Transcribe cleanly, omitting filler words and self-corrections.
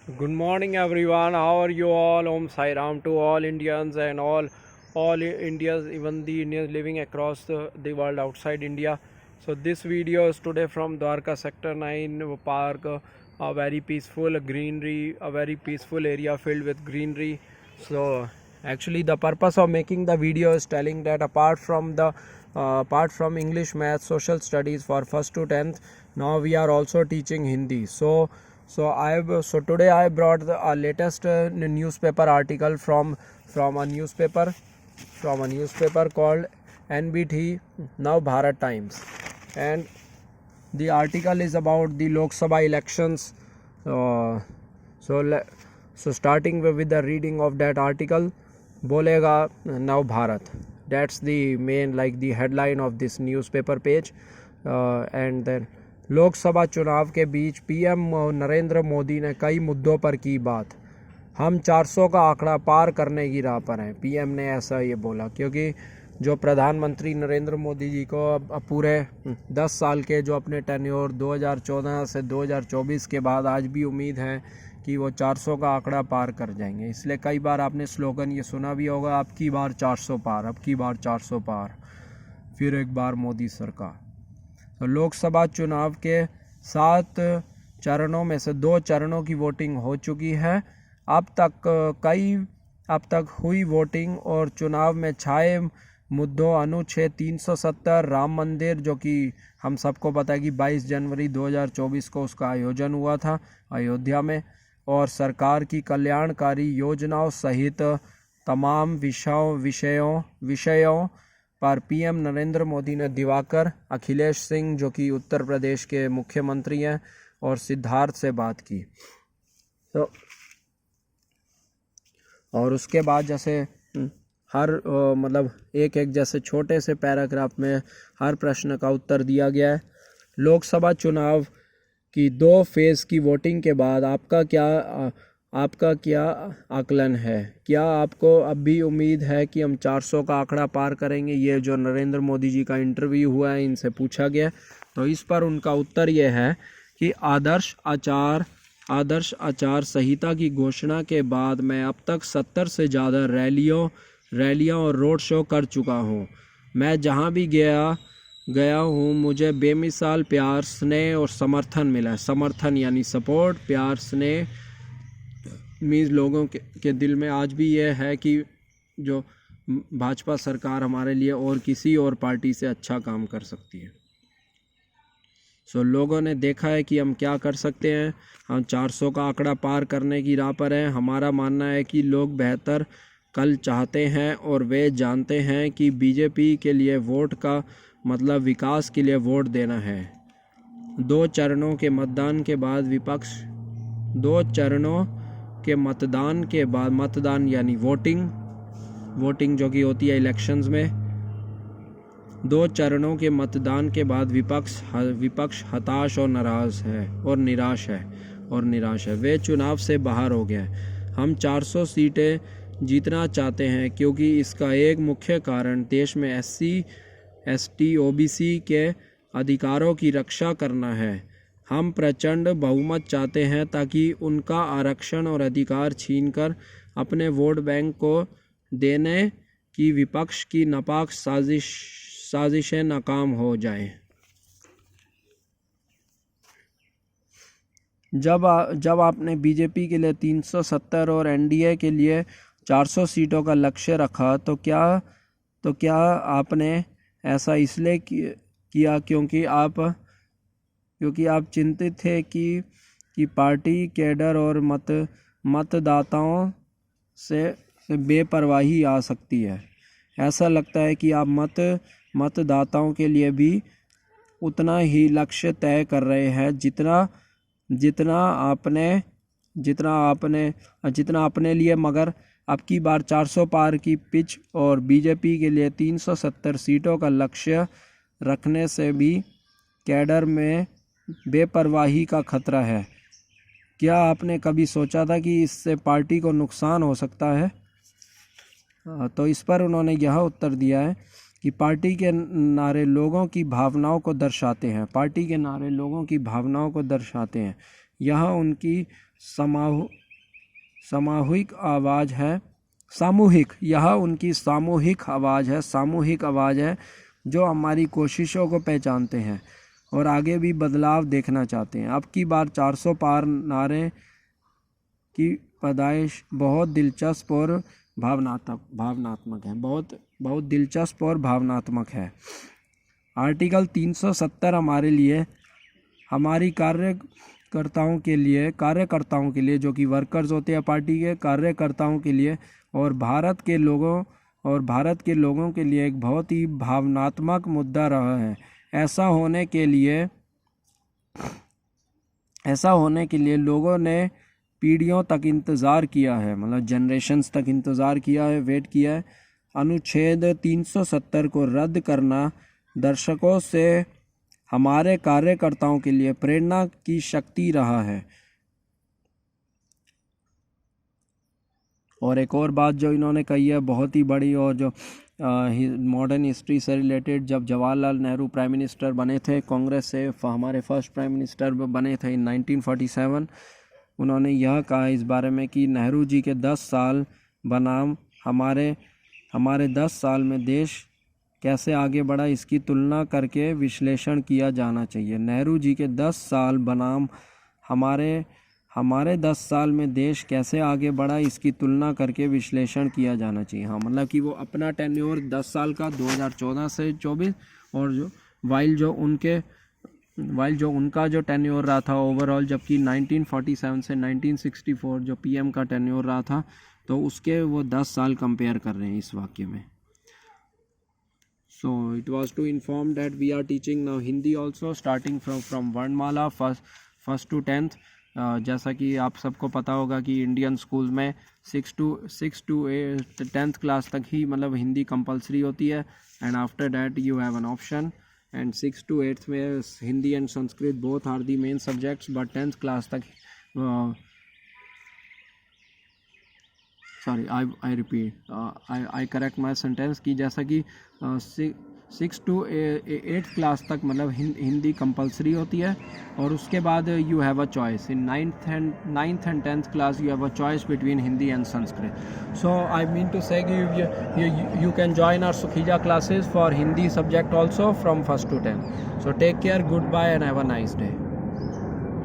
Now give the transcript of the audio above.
Good morning, everyone. How are you all? Om Sai Ram to all Indians and all Indians, even the Indians living across the world outside India. So this video is today from Dwarka Sector 9 Park, a very peaceful greenery, a very peaceful area filled with greenery. So actually, the purpose of making the video is telling that apart from English, Math, Social Studies for first to 10th, now we are also teaching Hindi. So today I brought the latest newspaper article from a newspaper called NBT Now Bharat Times, and the article is about the Lok Sabha elections. Uh, so starting with the reading of that article, Bolega Now Bharat. That's the main, like, the headline of this newspaper page. And then Lok Sabha चुनाव के बीच PM Narendra Modi ने कई मुद्दों पर की बात। हम 400 का आंकड़ा पार करने की राह पर हैं, पीएम ने ऐसा ये बोला, क्योंकि जो प्रधानमंत्री नरेंद्र मोदी जी को अब पूरे 10 साल के जो अपने टेन्योर 2014 से 2024 के बाद आज भी उम्मीद है कि वो 400 का आंकड़ा पार कर जाएंगे। इसलिए कई बार आपने स्लोगन ये सुना भी होगा, अब की बार 400 पार, अब की बार 400 पार, फिर एक बार मोदी सरकार। तो लोकसभा चुनाव के 7 चरणों में से 2 चरणों की वोटिंग हो चुकी है। अब तक हुई वोटिंग और चुनाव में छाए मुद्दों अनुच्छेद 370 राम मंदिर, जो कि हम सबको पता है कि 22 जनवरी 2024 को उसका आयोजन हुआ था अयोध्या में, और सरकार की कल्याणकारी योजनाओं सहित तमाम विषयों पर पीएम नरेंद्र मोदी ने दिवाकर, अखिलेश सिंह जो कि उत्तर प्रदेश के मुख्यमंत्री हैं, और सिद्धार्थ से बात की। तो और उसके बाद जैसे हर मतलब एक जैसे छोटे से पैराग्राफ में हर प्रश्न का उत्तर दिया गया है। लोकसभा चुनाव की 2 फेज़ की वोटिंग के बाद आपका क्या आकलन है? क्या आपको अब भी उम्मीद है कि हम 400 का आंकड़ा पार करेंगे? ये जो नरेंद्र मोदी जी का इंटरव्यू हुआ है, इनसे पूछा गया, तो इस पर उनका उत्तर ये है कि आदर्श आचार संहिता की घोषणा के बाद मैं अब तक 70 से ज़्यादा रैलियां और रोड शो कर चुका हूँ। मैं जहाँ भी गया हूँ मुझे बेमिसाल प्यार, स्नेह और समर्थन मिला है। समर्थन यानी सपोर्ट, प्यार, स्नेह मीन्स लोगों के दिल में आज भी ये है कि जो भाजपा सरकार हमारे लिए और किसी और पार्टी से अच्छा काम कर सकती है। सो लोगों ने देखा है कि हम क्या कर सकते हैं। हम 400 का आंकड़ा पार करने की राह पर हैं। हमारा मानना है कि लोग बेहतर कल चाहते हैं और वे जानते हैं कि बीजेपी के लिए वोट का मतलब विकास के लिए वोट देना है। 2 चरणों के मतदान के बाद मतदान यानी वोटिंग जो कि होती है इलेक्शंस में, 2 चरणों के मतदान के बाद विपक्ष हताश और निराश है। वे चुनाव से बाहर हो गए। हम 400 सीटें जीतना चाहते हैं क्योंकि इसका एक मुख्य कारण देश में SC, ST, OBC के अधिकारों की रक्षा करना है। हम प्रचंड बहुमत चाहते हैं ताकि उनका आरक्षण और अधिकार छीनकर अपने वोट बैंक को देने की विपक्ष की नापाक साजिशें नाकाम हो जाएं। जब आपने बीजेपी के लिए 370 और NDA के लिए 400 सीटों का लक्ष्य रखा, तो क्या आपने ऐसा इसलिए किया क्योंकि आप चिंतित थे कि पार्टी कैडर और मतदाताओं से बेपरवाही आ सकती है? ऐसा लगता है कि आप मतदाताओं के लिए भी उतना ही लक्ष्य तय कर रहे हैं जितना आपने लिए, मगर अब की बार 400 पार की पिच और बीजेपी के लिए 370 सीटों का लक्ष्य रखने से भी कैडर में बेपरवाही का खतरा है। क्या आपने कभी सोचा था कि इससे पार्टी को नुकसान हो सकता है? तो इस पर उन्होंने यह उत्तर दिया है कि पार्टी के नारे लोगों की भावनाओं को दर्शाते हैं। यह उनकी सामूहिक आवाज़ है, सामूहिक, यह उनकी सामूहिक आवाज़ है, सामूहिक आवाज़ है जो हमारी कोशिशों को पहचानते हैं और आगे भी बदलाव देखना चाहते हैं। अब की बार 400 पार नारे की पैदाइश बहुत दिलचस्प और भावनात्मक है, बहुत दिलचस्प और भावनात्मक है। आर्टिकल 370 हमारे लिए, हमारी कार्यकर्ताओं के लिए जो कि वर्कर्स होते हैं पार्टी के, कार्यकर्ताओं के लिए और भारत के लोगों के लिए एक बहुत ही भावनात्मक मुद्दा रहा है। ऐसा होने के लिए लोगों ने पीढ़ियों तक इंतज़ार किया है, मतलब जनरेशन्स तक इंतज़ार किया है, वेट किया है। अनुच्छेद 370 को रद्द करना दर्शकों से हमारे कार्यकर्ताओं के लिए प्रेरणा की शक्ति रहा है। और एक और बात जो इन्होंने कही है बहुत ही बड़ी, और जो मॉडर्न हिस्ट्री से रिलेटेड, जब जवाहरलाल नेहरू प्राइम मिनिस्टर बने थे कांग्रेस से, हमारे फर्स्ट प्राइम मिनिस्टर बने थे इन 1947, उन्होंने यह कहा इस बारे में कि नेहरू जी के 10 साल बनाम हमारे 10 साल में देश कैसे आगे बढ़ा, इसकी तुलना करके विश्लेषण किया जाना चाहिए। नेहरू जी के 10 साल बनाम हमारे 10 साल में देश कैसे आगे बढ़ा, इसकी तुलना करके विश्लेषण किया जाना चाहिए। हाँ, मतलब कि वो अपना टेन्योर 10 साल का 2014 से 24, और जो वाइल जो उनका जो टेन्योर रहा था ओवरऑल, जबकि 1947 से 1964 जो पीएम का टेन्योर रहा था, तो उसके वो 10 साल कंपेयर कर रहे हैं इस वाक्य में। So it was to inform that we are teaching now Hindi also, starting from वर्णमाला फर्स्ट टू 10th। जैसा कि आप सबको पता होगा कि इंडियन स्कूल में 6 to 10th क्लास तक ही मतलब हिंदी कंपलसरी होती है, and after that you have an option. And 6 to 8th में Hindi and Sanskrit both are the main subjects, but 10th class तक I repeat, I correct my sentence कि जैसा कि 6 to 8th क्लास तक मतलब हिंदी कंपलसरी होती है, और उसके बाद you have a choice in 9th and 10th class, you have a choice between Hindi and Sanskrit. So I mean to say you can join our Sukhija classes for Hindi subject also from 1st to 10th. So take care, goodbye and have a nice day.